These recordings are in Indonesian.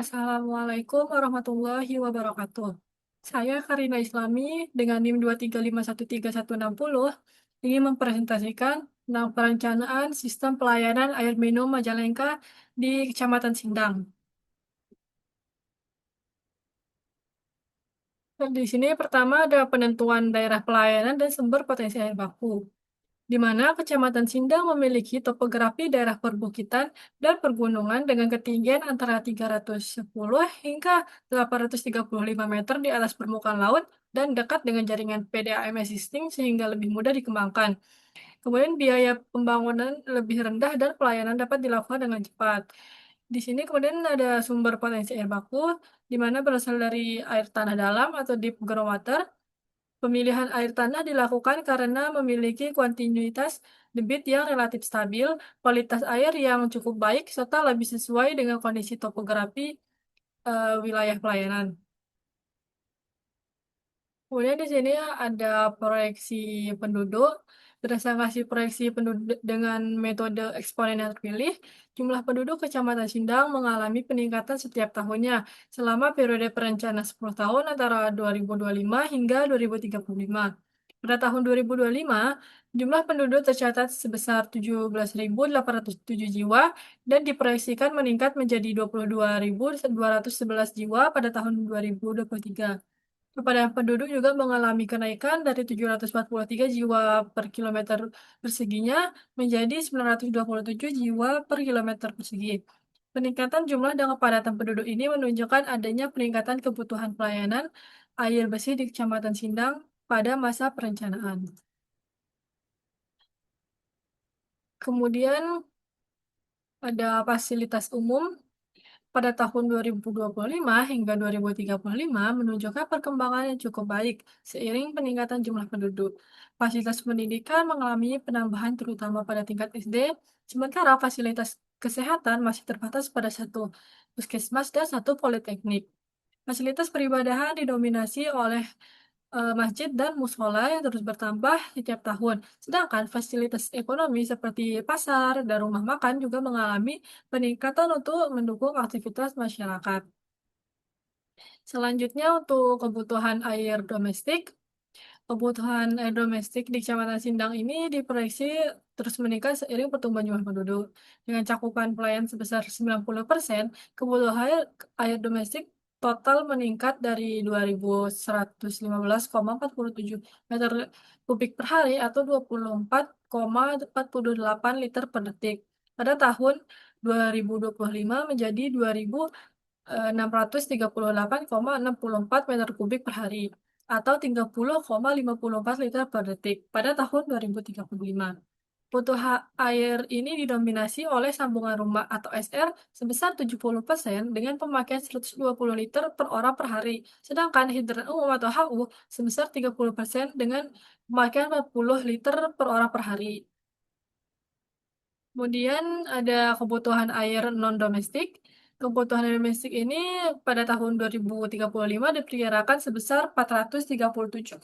Assalamualaikum warahmatullahi wabarakatuh. Saya Karina Islami dengan NIM 235136160 ingin mempresentasikan tentang perencanaan sistem pelayanan air minum Majalengka di Kecamatan Sindang. Dan di sini pertama ada penentuan daerah pelayanan dan sumber potensi air baku, di mana Kecamatan Sindang memiliki topografi daerah perbukitan dan pergunungan dengan ketinggian antara 310 hingga 835 meter di atas permukaan laut dan dekat dengan jaringan PDAM existing sehingga lebih mudah dikembangkan. Kemudian biaya pembangunan lebih rendah dan pelayanan dapat dilakukan dengan cepat. Di sini kemudian ada sumber potensi air baku, di mana berasal dari air tanah dalam atau deep groundwater. Pemilihan air tanah dilakukan karena memiliki kontinuitas debit yang relatif stabil, kualitas air yang cukup baik, serta lebih sesuai dengan kondisi topografi wilayah pelayanan. Kemudian di sini ada proyeksi penduduk. Berdasarkan hasil proyeksi penduduk dengan metode eksponen terpilih, jumlah penduduk Kecamatan Sindang mengalami peningkatan setiap tahunnya selama periode perencanaan 10 tahun antara 2025 hingga 2035. Pada tahun 2025, jumlah penduduk tercatat sebesar 17.807 jiwa dan diproyeksikan meningkat menjadi 22.211 jiwa pada tahun 2023. Kepada penduduk juga mengalami kenaikan dari 743 jiwa per kilometer perseginya menjadi 927 jiwa per kilometer persegi. Peningkatan jumlah dan kepadatan penduduk ini menunjukkan adanya peningkatan kebutuhan pelayanan air bersih di Kecamatan Sindang pada masa perencanaan. Kemudian ada fasilitas umum pada tahun 2025 hingga 2035 menunjukkan perkembangan yang cukup baik seiring peningkatan jumlah penduduk. Fasilitas pendidikan mengalami penambahan terutama pada tingkat SD, sementara fasilitas kesehatan masih terbatas pada satu puskesmas dan satu politeknik. Fasilitas peribadahan didominasi oleh masjid dan musola yang terus bertambah setiap tahun. Sedangkan fasilitas ekonomi seperti pasar dan rumah makan juga mengalami peningkatan untuk mendukung aktivitas masyarakat. Selanjutnya untuk kebutuhan air domestik di Kecamatan Sindang ini diproyeksi terus meningkat seiring pertumbuhan jumlah penduduk. Dengan cakupan pelayan sebesar 90%, kebutuhan air domestik total meningkat dari 2.115,47 meter kubik per hari atau 24,48 liter per detik. Pada tahun 2025 menjadi 2.638,64 meter kubik per hari atau 30,54 liter per detik pada tahun 2035. Kebutuhan air ini didominasi oleh sambungan rumah atau SR sebesar 70% dengan pemakaian 120 liter per orang per hari, sedangkan hidran umum atau HU sebesar 30% dengan pemakaian 40 liter per orang per hari. Kemudian ada kebutuhan air non-domestik. Kebutuhan air domestik ini pada tahun 2035 diperkirakan sebesar 437,80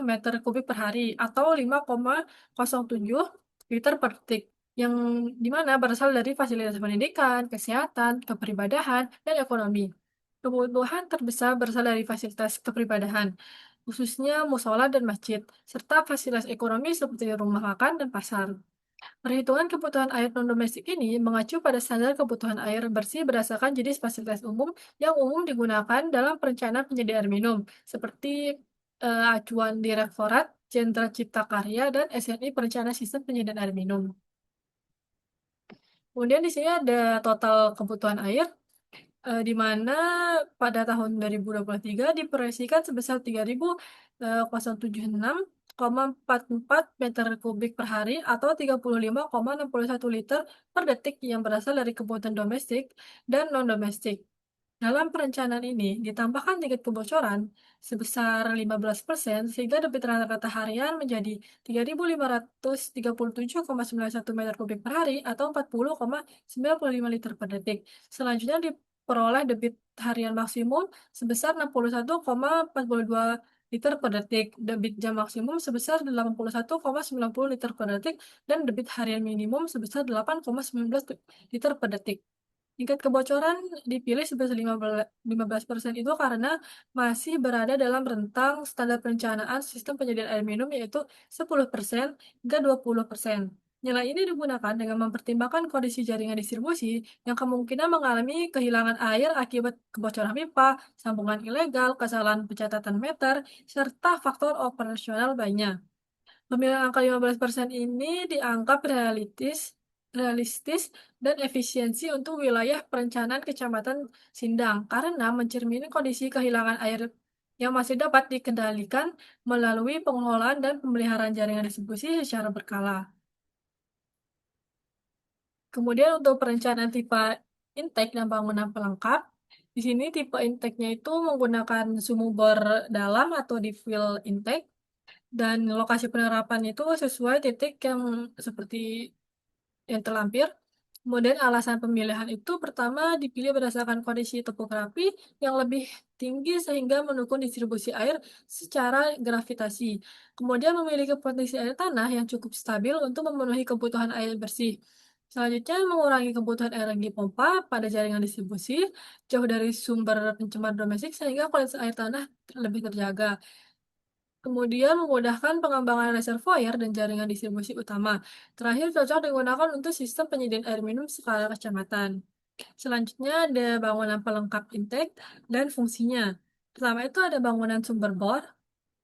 meter kubik per hari atau 5,07 liter per detik yang dimana berasal dari fasilitas pendidikan, kesehatan, kepribadahan, dan ekonomi. Kebutuhan terbesar berasal dari fasilitas kepribadahan, khususnya musola dan masjid, serta fasilitas ekonomi seperti rumah makan dan pasar. Perhitungan kebutuhan air non-domestik ini mengacu pada standar kebutuhan air bersih berdasarkan jenis fasilitas umum yang umum digunakan dalam perencanaan penyediaan air minum, seperti acuan Direktorat Jenderal Cipta Karya dan SNI Perencanaan Sistem Penyediaan Air Minum. Kemudian di sini ada total kebutuhan air, di mana pada tahun 2023 diproyeksikan sebesar 3.076,44 meter kubik per hari atau 35,61 liter per detik yang berasal dari kebutuhan domestik dan non-domestik. Dalam perencanaan ini ditambahkan tingkat kebocoran sebesar 15% sehingga debit rata-rata harian menjadi 3.537,91 meter kubik per hari atau 40,95 liter per detik. Selanjutnya diperoleh debit harian maksimum sebesar 61,42 liter per detik, debit jam maksimum sebesar 81,90 liter per detik, dan debit harian minimum sebesar 8,19 liter per detik. Tingkat kebocoran dipilih sebesar 15% itu karena masih berada dalam rentang standar perencanaan sistem penyediaan air minum yaitu 10% hingga 20%. Nilai ini digunakan dengan mempertimbangkan kondisi jaringan distribusi yang kemungkinan mengalami kehilangan air akibat kebocoran pipa, sambungan ilegal, kesalahan pencatatan meter, serta faktor operasional lainnya. Pemilihan angka 15% ini dianggap realistis dan efisiensi untuk wilayah perencanaan Kecamatan Sindang karena mencerminkan kondisi kehilangan air yang masih dapat dikendalikan melalui pengelolaan dan pemeliharaan jaringan distribusi secara berkala. Kemudian untuk perencanaan tipe intake dan bangunan pelengkap, di sini tipe intake-nya itu menggunakan sumur bor dalam atau di fill intake dan lokasi penerapan itu sesuai titik yang seperti yang terlampir. Kemudian alasan pemilihan itu pertama dipilih berdasarkan kondisi topografi yang lebih tinggi sehingga mendukung distribusi air secara gravitasi. Kemudian memiliki potensi air tanah yang cukup stabil untuk memenuhi kebutuhan air bersih. Selanjutnya, mengurangi kebutuhan energi pompa pada jaringan distribusi, jauh dari sumber pencemar domestik sehingga kualitas air tanah lebih terjaga. Kemudian memudahkan pengembangan reservoir dan jaringan distribusi utama. Terakhir, cocok digunakan untuk sistem penyediaan air minum skala kecamatan. Selanjutnya ada bangunan pelengkap intake dan fungsinya. Pertama itu ada bangunan sumber bor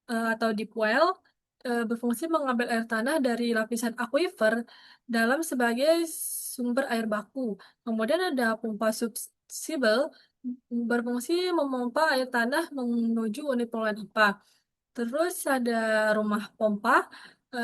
atau deep well, berfungsi mengambil air tanah dari lapisan aquifer dalam sebagai sumber air baku. Kemudian ada pompa submersible berfungsi memompa air tanah menuju unit pengolahan IPA. Terus ada rumah pompa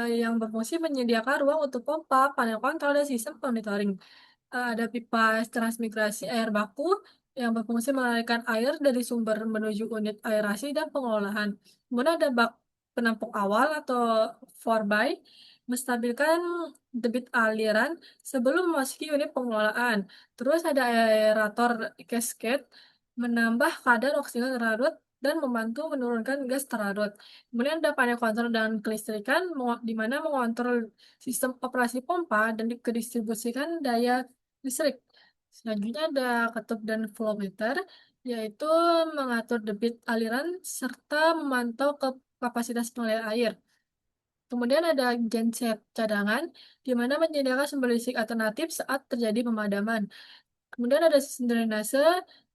yang berfungsi menyediakan ruang untuk pompa, panel kontrol, dan sistem monitoring. Ada pipa transmigrasi air baku yang berfungsi mengalirkan air dari sumber menuju unit aerasi dan pengolahan. Kemudian ada bak penampung awal atau forby menstabilkan debit aliran sebelum memasuki unit pengelolaan. Terus ada aerator cascade menambah kadar oksigen larut dan membantu menurunkan gas terlarut. Kemudian ada panel kontrol dan kelistrikan di mana mengontrol sistem operasi pompa dan kedistribusikan daya listrik. Selanjutnya ada ketup dan flow meter, yaitu mengatur debit aliran serta memantau ke kapasitas pengaliran air. Kemudian ada genset cadangan, di mana menyediakan sumber listrik alternatif saat terjadi pemadaman. Kemudian ada sistem drainase,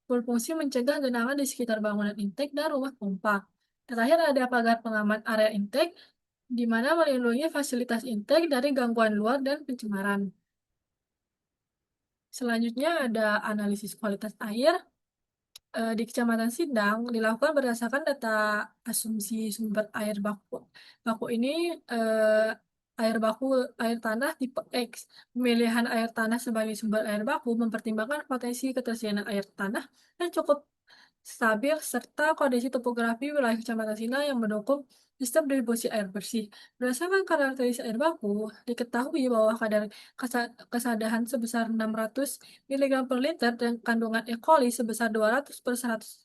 berfungsi mencegah genangan di sekitar bangunan intake dan rumah pompa. Terakhir ada pagar pengaman area intake, di mana melindungi fasilitas intake dari gangguan luar dan pencemaran. Selanjutnya ada analisis kualitas air. Di Kecamatan Sindang dilakukan berdasarkan data asumsi sumber air baku. Baku ini eh, air baku air tanah tipe X. Pemilihan air tanah sebagai sumber air baku mempertimbangkan potensi ketersediaan air tanah yang cukup stabil serta kondisi topografi wilayah Kecamatan Sindang yang mendukung sistem distribusi air bersih. Berdasarkan karakteristik air baku, diketahui bahwa kadar kesadahan sebesar 600 miligram per liter dan kandungan E. coli sebesar 200 per 100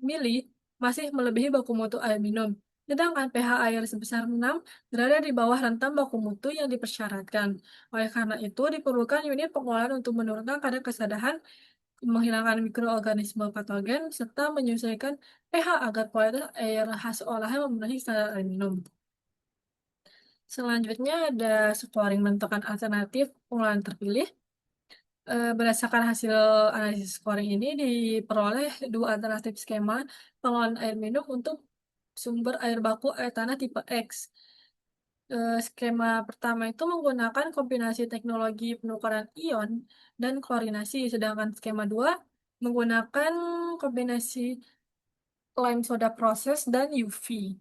mili masih melebihi baku mutu air minum. Sedangkan pH air sebesar 6 berada di bawah rentang baku mutu yang dipersyaratkan. Oleh karena itu, diperlukan unit pengolahan untuk menurunkan kadar kesadahan, menghilangkan mikroorganisme patogen, serta menyesuaikan pH agar kualitas air hasil olahan memenuhi standar air minum. Selanjutnya ada scoring menentukan alternatif pengolahan terpilih. Berdasarkan hasil analisis scoring ini diperoleh dua alternatif skema pengelolaan air minum untuk sumber air baku air tanah tipe X. Skema pertama itu menggunakan kombinasi teknologi penukaran ion dan klorinasi, sedangkan skema 2 menggunakan kombinasi lime soda proses dan UV.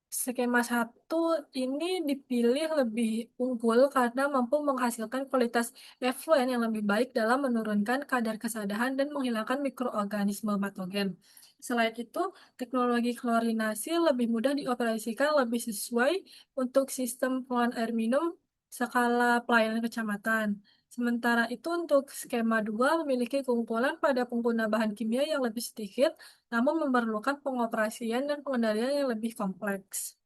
Skema satu ini dipilih lebih unggul karena mampu menghasilkan kualitas effluent yang lebih baik dalam menurunkan kadar kesadahan dan menghilangkan mikroorganisme patogen. Selain itu, teknologi klorinasi lebih mudah dioperasikan lebih sesuai untuk sistem pengolahan air minum skala pelayanan kecamatan. Sementara itu untuk skema 2 memiliki keunggulan pada pengguna bahan kimia yang lebih sedikit, namun memerlukan pengoperasian dan pengendalian yang lebih kompleks.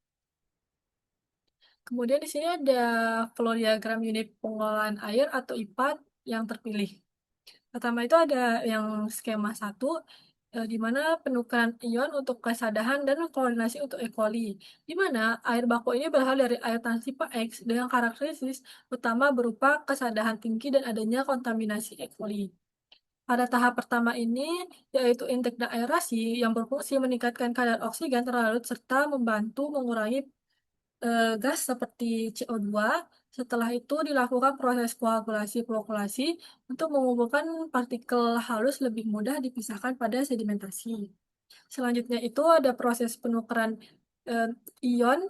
Kemudian di sini ada flow diagram unit pengolahan air atau IPA yang terpilih. Pertama itu ada yang skema satu, di mana penukaran ion untuk kesadahan dan koordinasi untuk E. coli, di mana air baku ini berasal dari air tanah tipe X dengan karakteristik utama berupa kesadahan tinggi dan adanya kontaminasi E. coli. Pada tahap pertama ini, yaitu intake dan aerasi yang berfungsi meningkatkan kadar oksigen terlarut serta membantu mengurangi gas seperti CO2. Setelah itu dilakukan proses koagulasi flokulasi untuk mengumpulkan partikel halus lebih mudah dipisahkan pada sedimentasi. Selanjutnya itu ada proses penukaran eh, ion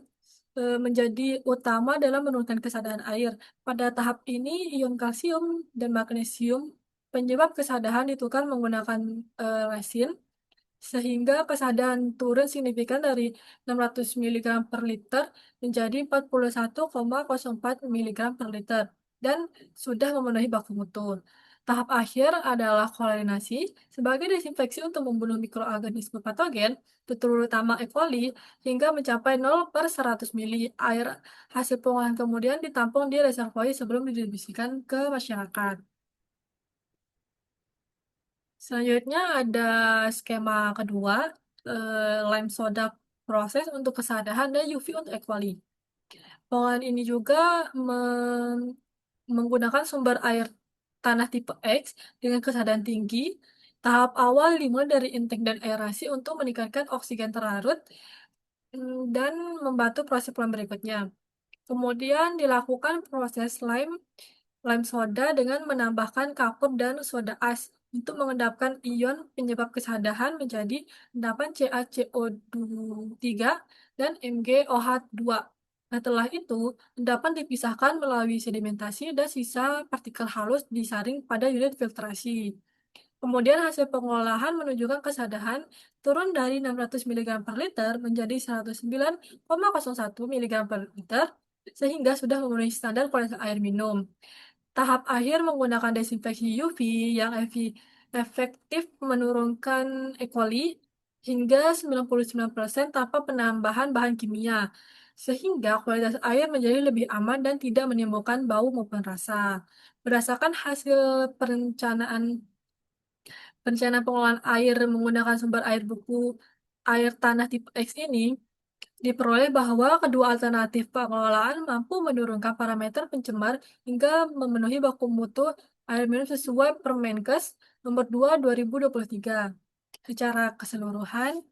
menjadi utama dalam menurunkan kesadaran air. Pada tahap ini, ion kalsium dan magnesium penyebab kesadaran ditukar menggunakan resin sehingga kesadaran turun signifikan dari 600 mg per liter menjadi 41,04 mg per liter dan sudah memenuhi baku mutu. Tahap akhir adalah klorinasi sebagai desinfeksi untuk membunuh mikroorganisme patogen, terutama E. coli, hingga mencapai 0 per 100 mili. Air hasil pengolahan kemudian ditampung di reservoir sebelum didistribusikan ke masyarakat. Selanjutnya ada skema kedua, lime soda proses untuk kesadahan dan UV untuk E. coli. Pengolahan ini juga menggunakan sumber air tanah tipe X dengan kesadaran tinggi. Tahap awal dimulai dari intake dan aerasi untuk meningkatkan oksigen terlarut dan membantu proses pelan berikutnya. Kemudian dilakukan proses lime soda dengan menambahkan kapur dan soda as untuk mengendapkan ion penyebab kesadahan menjadi endapan CaCO3 dan MgOH2. Nah, setelah itu, endapan dipisahkan melalui sedimentasi dan sisa partikel halus disaring pada unit filtrasi. Kemudian hasil pengolahan menunjukkan kesadaran turun dari 600 mg per liter menjadi 109,01 mg per liter, sehingga sudah memenuhi standar kualitas air minum. Tahap akhir menggunakan desinfeksi UV yang efektif menurunkan E. coli hingga 99% tanpa penambahan bahan kimia, sehingga kualitas air menjadi lebih aman dan tidak menimbulkan bau maupun rasa. Berdasarkan hasil perencanaan pengolahan air menggunakan sumber air buku air tanah tipe X ini, diperoleh bahwa kedua alternatif pengelolaan mampu menurunkan parameter pencemar hingga memenuhi baku mutu air minum sesuai Permenkes nomor 2 2023. Secara keseluruhan,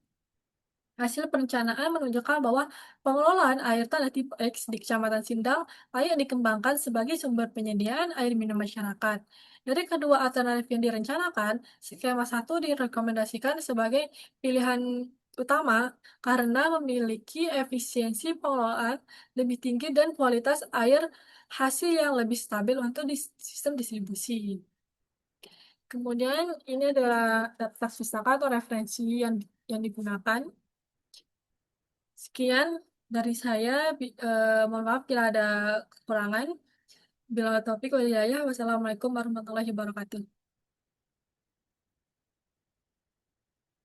hasil perencanaan menunjukkan bahwa pengelolaan air tanah tipe X di Kecamatan Sindang layak dikembangkan sebagai sumber penyediaan air minum masyarakat. Dari kedua alternatif yang direncanakan, skema satu direkomendasikan sebagai pilihan utama karena memiliki efisiensi pengelolaan lebih tinggi dan kualitas air hasil yang lebih stabil untuk sistem distribusi. Kemudian ini adalah daftar pustaka atau referensi yang digunakan. Sekian dari saya. Mohon maaf bila ada kekurangan. Bila topik, wassalamualaikum warahmatullahi wabarakatuh.